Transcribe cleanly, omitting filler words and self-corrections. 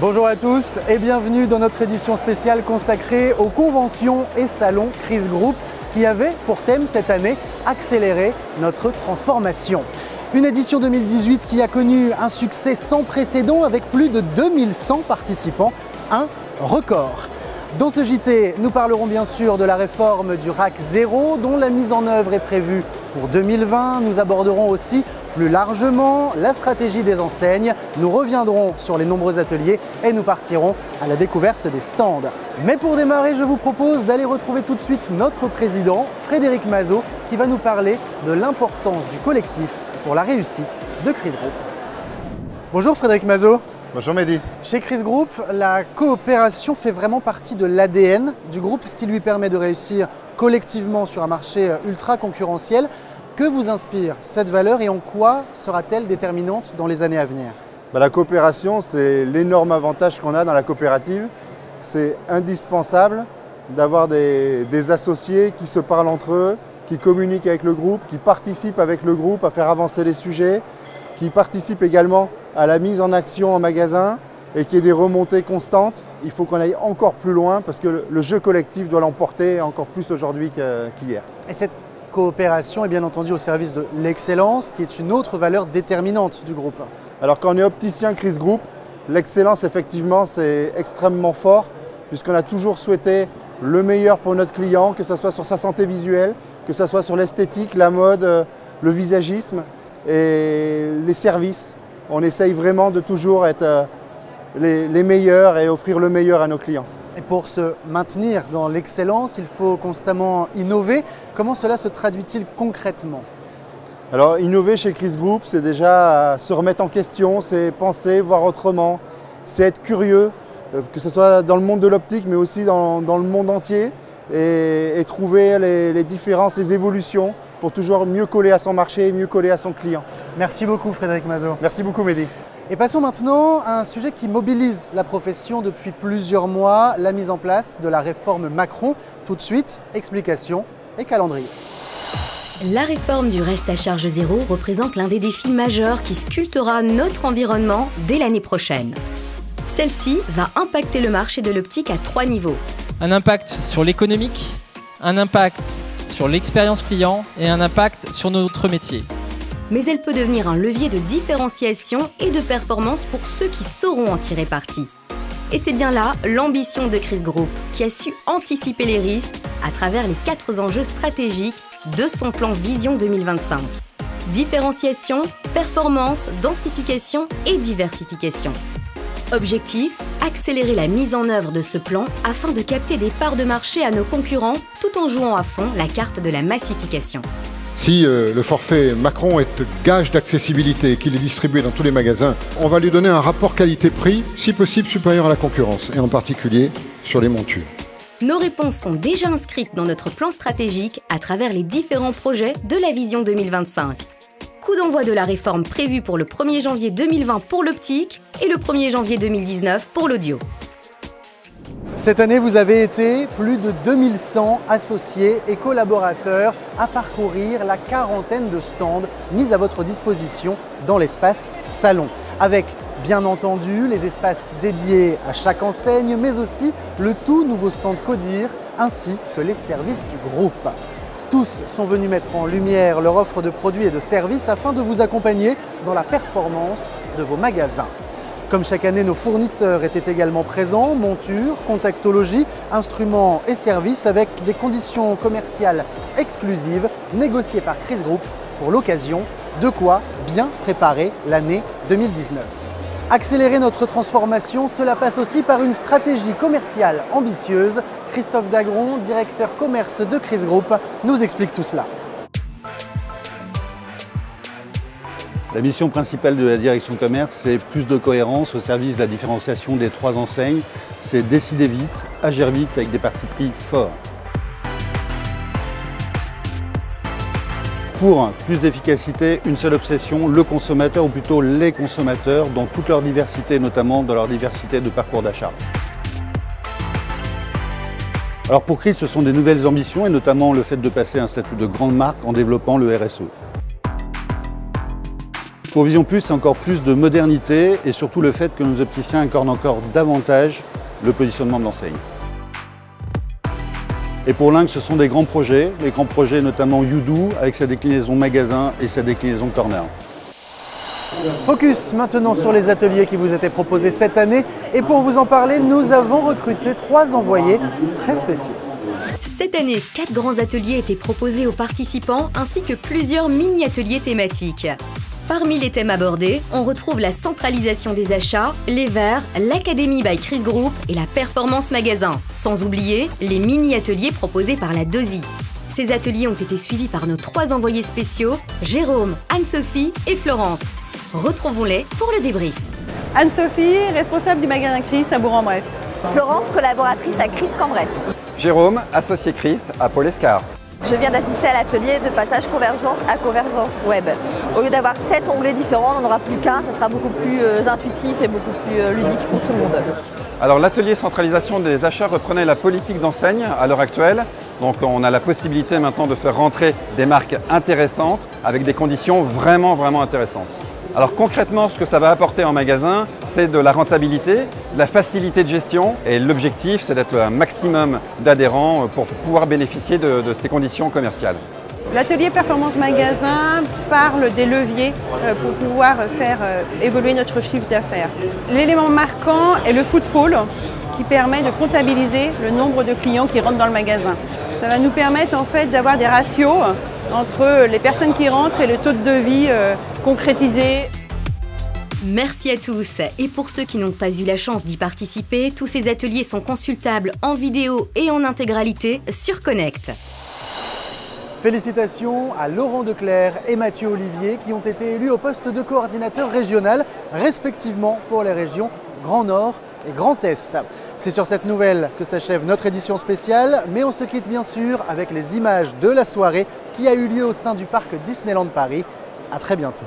Bonjour à tous et bienvenue dans notre édition spéciale consacrée aux conventions et salons Chris Group qui avait pour thème cette année accélérer notre transformation. Une édition 2018 qui a connu un succès sans précédent avec plus de 2100 participants, un record. Dans ce JT, nous parlerons bien sûr de la réforme du RAC 0 dont la mise en œuvre est prévue pour 2020. Nous aborderons aussi plus largement la stratégie des enseignes. Nous reviendrons sur les nombreux ateliers et nous partirons à la découverte des stands. Mais pour démarrer, je vous propose d'aller retrouver tout de suite notre président, Frédéric Mazot, qui va nous parler de l'importance du collectif pour la réussite de Chris Group. Bonjour Frédéric Mazot. Bonjour Mehdi. Chez Chris Group, la coopération fait vraiment partie de l'ADN du groupe, ce qui lui permet de réussir collectivement sur un marché ultra concurrentiel. Que vous inspire cette valeur et en quoi sera-t-elle déterminante dans les années à venir? La coopération, c'est l'énorme avantage qu'on a dans la coopérative. C'est indispensable d'avoir des associés qui se parlent entre eux, qui communiquent avec le groupe, qui participent avec le groupe à faire avancer les sujets, qui participent également à la mise en action en magasin et qu'il y ait des remontées constantes. Il faut qu'on aille encore plus loin parce que le jeu collectif doit l'emporter encore plus aujourd'hui qu'hier. Et cette coopération est bien entendu au service de l'excellence qui est une autre valeur déterminante du groupe. Alors quand on est opticien Chris Group, l'excellence effectivement c'est extrêmement fort puisqu'on a toujours souhaité le meilleur pour notre client, que ce soit sur sa santé visuelle, que ce soit sur l'esthétique, la mode, le visagisme et les services. On essaye vraiment de toujours être les meilleurs et offrir le meilleur à nos clients. Et pour se maintenir dans l'excellence, il faut constamment innover. Comment cela se traduit-il concrètement? Alors innover chez Chris Group, c'est déjà se remettre en question, c'est penser, voir autrement, c'est être curieux, que ce soit dans le monde de l'optique mais aussi dans le monde entier et trouver les différences, les évolutions pour toujours mieux coller à son marché et mieux coller à son client. Merci beaucoup Frédéric Mazot. Merci beaucoup Mehdi. Et passons maintenant à un sujet qui mobilise la profession depuis plusieurs mois, la mise en place de la réforme Macron. Tout de suite, explications et calendrier. La réforme du reste à charge zéro représente l'un des défis majeurs qui sculptera notre environnement dès l'année prochaine. Celle-ci va impacter le marché de l'optique à 3 niveaux. Un impact sur l'économique, un impact sur l'expérience client et un impact sur notre métier. Mais elle peut devenir un levier de différenciation et de performance pour ceux qui sauront en tirer parti. Et c'est bien là l'ambition de Chris Group, qui a su anticiper les risques à travers les 4 enjeux stratégiques de son plan Vision 2025. Différenciation, performance, densification et diversification. Objectif, accélérer la mise en œuvre de ce plan afin de capter des parts de marché à nos concurrents tout en jouant à fond la carte de la massification. Si le forfait Macron est gage d'accessibilité et qu'il est distribué dans tous les magasins, on va lui donner un rapport qualité-prix, si possible supérieur à la concurrence, et en particulier sur les montures. Nos réponses sont déjà inscrites dans notre plan stratégique à travers les différents projets de la Vision 2025. Coup d'envoi de la réforme prévue pour le 1er janvier 2020 pour l'optique et le 1er janvier 2019 pour l'audio. Cette année, vous avez été plus de 2100 associés et collaborateurs à parcourir la quarantaine de stands mis à votre disposition dans l'espace salon. Avec bien entendu les espaces dédiés à chaque enseigne, mais aussi le tout nouveau stand Codir ainsi que les services du groupe. Tous sont venus mettre en lumière leur offre de produits et de services afin de vous accompagner dans la performance de vos magasins. Comme chaque année, nos fournisseurs étaient également présents, montures, contactologie, instruments et services avec des conditions commerciales exclusives négociées par Chris Group pour l'occasion, de quoi bien préparer l'année 2019. Accélérer notre transformation, cela passe aussi par une stratégie commerciale ambitieuse. Christophe Dagron, directeur commerce de Chris Group, nous explique tout cela. La mission principale de la direction commerce, c'est plus de cohérence au service de la différenciation des 3 enseignes. C'est décider vite, agir vite avec des partis pris forts. Pour plus d'efficacité, une seule obsession, le consommateur ou plutôt les consommateurs dans toute leur diversité, notamment dans leur diversité de parcours d'achat. Alors pour Chris, ce sont des nouvelles ambitions et notamment le fait de passer à un statut de grande marque en développant le RSE. Pour Vision Plus, c'est encore plus de modernité et surtout le fait que nos opticiens incarnent encore davantage le positionnement de l'enseigne. Et pour Lynx, ce sont des grands projets, les grands projets notamment YouDo avec sa déclinaison magasin et sa déclinaison corner. Focus maintenant sur les ateliers qui vous étaient proposés cette année. Et pour vous en parler, nous avons recruté 3 envoyés très spéciaux. Cette année, 4 grands ateliers étaient proposés aux participants ainsi que plusieurs mini-ateliers thématiques. Parmi les thèmes abordés, on retrouve la centralisation des achats, les verres, l'Académie by Chris Group et la performance magasin. Sans oublier les mini-ateliers proposés par la DOSI. Ces ateliers ont été suivis par nos 3 envoyés spéciaux, Jérôme, Anne-Sophie et Florence. Retrouvons-les pour le débrief. Anne-Sophie, responsable du magasin Chris à Bourg-en-Bresse. Florence, collaboratrice à Chris Cambrai. Jérôme, associé Chris à Paul Escar. Je viens d'assister à l'atelier de passage convergence à convergence web. Au lieu d'avoir 7 onglets différents, on n'en aura plus qu'un, ça sera beaucoup plus intuitif et beaucoup plus ludique pour tout le monde. Alors l'atelier centralisation des achats reprenait la politique d'enseigne à l'heure actuelle. Donc on a la possibilité maintenant de faire rentrer des marques intéressantes avec des conditions vraiment intéressantes. Alors concrètement, ce que ça va apporter en magasin, c'est de la rentabilité, de la facilité de gestion et l'objectif, c'est d'être un maximum d'adhérents pour pouvoir bénéficier de ces conditions commerciales. L'atelier Performance Magasin parle des leviers pour pouvoir faire évoluer notre chiffre d'affaires. L'élément marquant est le footfall qui permet de comptabiliser le nombre de clients qui rentrent dans le magasin. Ça va nous permettre en fait d'avoir des ratios entre les personnes qui rentrent et le taux de devis concrétisé. Merci à tous. Et pour ceux qui n'ont pas eu la chance d'y participer, tous ces ateliers sont consultables en vidéo et en intégralité sur Connect. Félicitations à Laurent Declerc et Mathieu Olivier qui ont été élus au poste de coordinateur régional, respectivement pour les régions Grand Nord et Grand Est. C'est sur cette nouvelle que s'achève notre édition spéciale, mais on se quitte bien sûr avec les images de la soirée qui a eu lieu au sein du parc Disneyland Paris. À très bientôt.